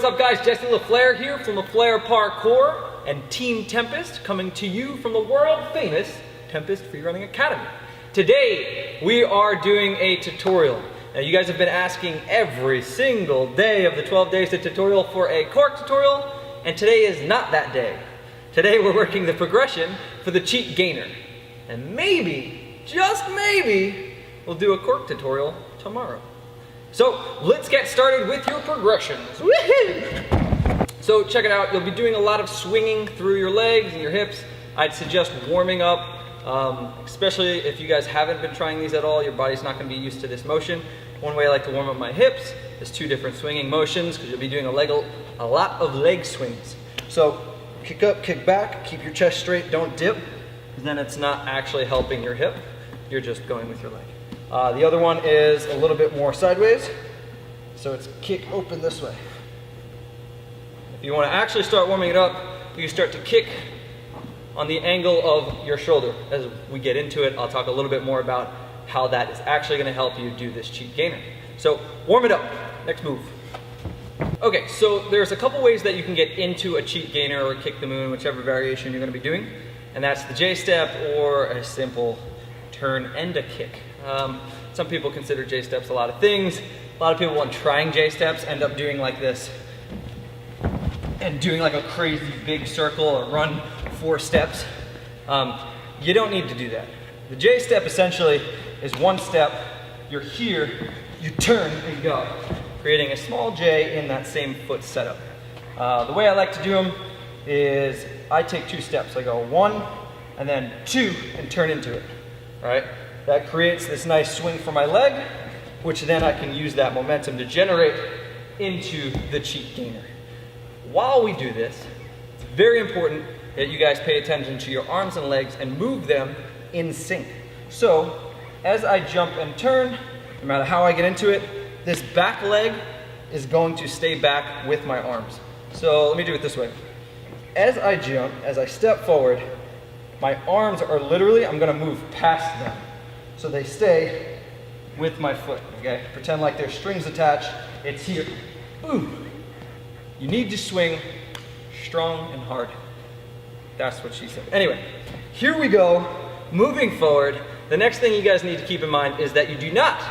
up guys, Jesse Flair here from the Flair Parkour and Team Tempest, coming to you from the world famous Tempest Free Running Academy. Today we are doing a tutorial. Now you guys have been asking every single day of the 12 days to tutorial for a Cork tutorial, and today is not that day. Today we're working the progression for the cheat gainer. And maybe, just maybe, we'll do a Cork tutorial tomorrow. So let's get started with your progressions. Woohoo! So check it out, you'll be doing a lot of swinging through your legs and your hips. I'd suggest warming up, especially if you guys haven't been trying these at all, your body's not gonna be used to this motion. One way I like to warm up my hips is 2 different swinging motions, because you'll be doing a lot of leg swings. So kick up, kick back, keep your chest straight, don't dip, then it's not actually helping your hip, you're just going with your leg. The other one is a little bit more sideways, so it's kick open this way. If you want to actually start warming it up, you start to kick on the angle of your shoulder. As we get into it, I'll talk a little bit more about how that is actually going to help you do this cheat gainer. So warm it up. Next move. Okay, so there's a couple ways that you can get into a cheat gainer or kick the moon, whichever variation you're going to be doing, and that's the J-step or a simple turn and a kick. Some people consider J-steps a lot of things. A lot of people, when trying J-steps, end up doing like this and doing like a crazy big circle or run 4 steps. You don't need to do that. The J-step essentially is 1 step, you're here, you turn and go, creating a small J in that same foot setup. The way I like to do them is I take 2 steps. I go 1 and then 2 and turn into it, all right? That creates this nice swing for my leg, which then I can use that momentum to generate into the cheat gainer. While we do this, it's very important that you guys pay attention to your arms and legs and move them in sync. So, as I jump and turn, no matter how I get into it, this back leg is going to stay back with my arms. So let me do it this way. As I jump, as I step forward, my arms are literally, I'm gonna move past them. So they stay with my foot, okay? Pretend like there's strings attached, it's here. Boom. You need to swing strong and hard. That's what she said. Anyway, here we go, moving forward. The next thing you guys need to keep in mind is that you do not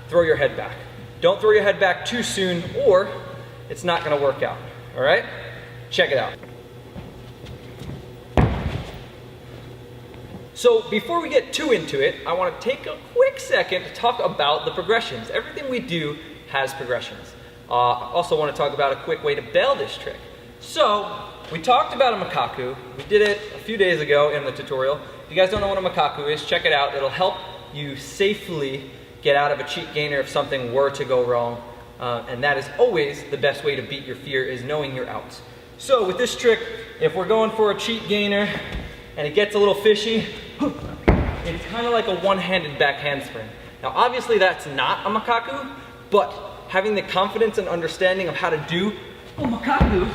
throw your head back. Don't throw your head back too soon or it's not gonna work out, all right? Check it out. So before we get too into it, I want to take a quick second to talk about the progressions. Everything we do has progressions. I also want to talk about a quick way to bail this trick. So we talked about a makaku. We did it a few days ago in the tutorial. If you guys don't know what a makaku is, check it out. It'll help you safely get out of a cheat gainer if something were to go wrong. And that is always the best way to beat your fear, is knowing your outs. So with this trick, if we're going for a cheat gainer and it gets a little fishy, it's kind of like a one-handed back handspring. Now obviously that's not a makaku, but having the confidence and understanding of how to do a makaku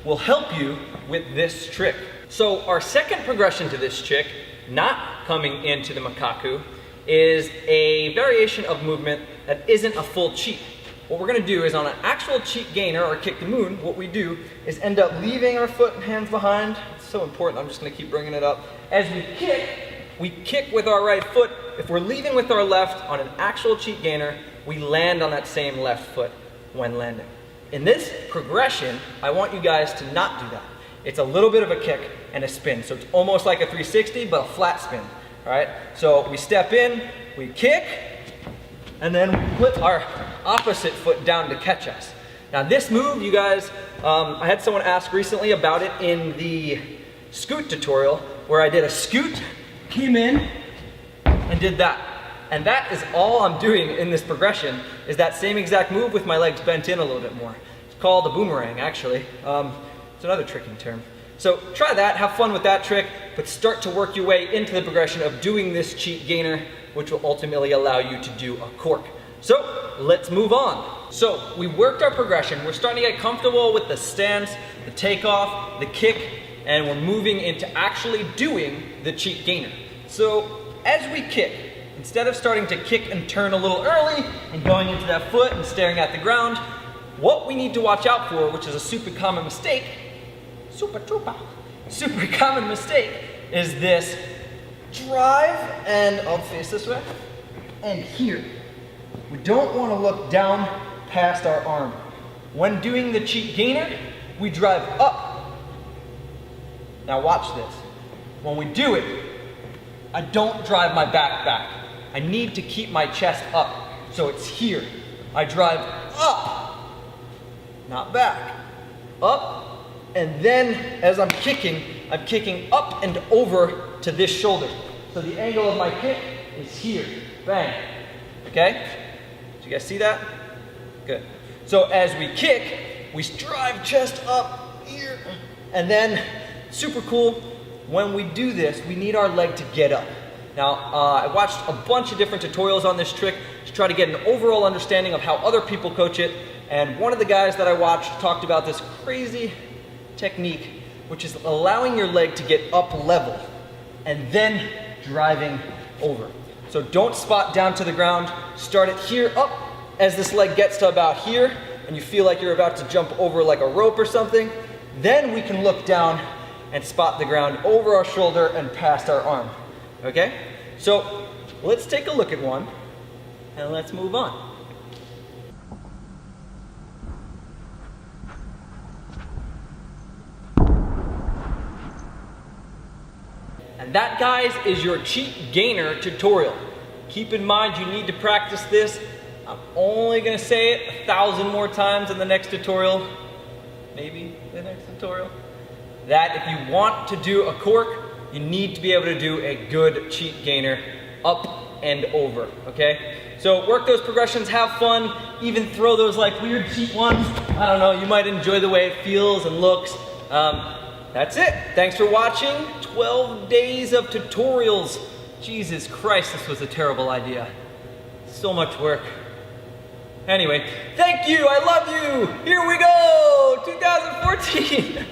will help you with this trick. So our second progression to this trick, not coming into the makaku, is a variation of movement that isn't a full cheat. What we're gonna do is on an actual cheat gainer or kick the moon, what we do is end up leaving our foot and hands behind. It's so important, I'm just gonna keep bringing it up. As we kick with our right foot. If we're leaving with our left on an actual cheat gainer, we land on that same left foot when landing. In this progression, I want you guys to not do that. It's a little bit of a kick and a spin. So it's almost like a 360, but a flat spin, all right? So we step in, we kick, and then we put our opposite foot down to catch us. Now this move, you guys, I had someone ask recently about it in the scoot tutorial, where I did a scoot, came in, and did that. And that is all I'm doing in this progression, is that same exact move with my legs bent in a little bit more. It's called a boomerang, actually. It's another tricking term. So try that, have fun with that trick, but start to work your way into the progression of doing this cheat gainer, which will ultimately allow you to do a cork. So let's move on. So we worked our progression. We're starting to get comfortable with the stance, the takeoff, the kick, and we're moving into actually doing the cheat gainer. So as we kick, instead of starting to kick and turn a little early and going into that foot and staring at the ground, what we need to watch out for, which is a super common mistake, super common mistake, is this drive, and I'll face this way, and here. We don't want to look down past our arm. When doing the cheat gainer, we drive up. Now watch this. When we do it, I don't drive my back. I need to keep my chest up, so it's here. I drive up, not back. Up, and then as I'm kicking up and over to this shoulder. So the angle of my kick is here, bang, okay? Did you guys see that? Good. So as we kick, we drive chest up here, and then super cool, when we do this, we need our leg to get up. Now, I watched a bunch of different tutorials on this trick to try to get an overall understanding of how other people coach it, and one of the guys that I watched talked about this crazy technique, which is allowing your leg to get up level and then driving over. So don't spot down to the ground, start it here up. As this leg gets to about here and you feel like you're about to jump over like a rope or something, then we can look down and spot the ground over our shoulder and past our arm. Okay? So let's take a look at one and let's move on. And that, guys, is your cheat gainer tutorial. Keep in mind you need to practice this. I'm only going to say it 1,000 more times in the next tutorial, maybe the next tutorial, that if you want to do a cork, you need to be able to do a good cheat gainer up and over, okay? So work those progressions, have fun, even throw those like weird cheat ones. I don't know, you might enjoy the way it feels and looks. That's it. Thanks for watching. 12 days of tutorials. Jesus Christ, this was a terrible idea. So much work. Anyway, thank you. I love you. Here we go. 2014.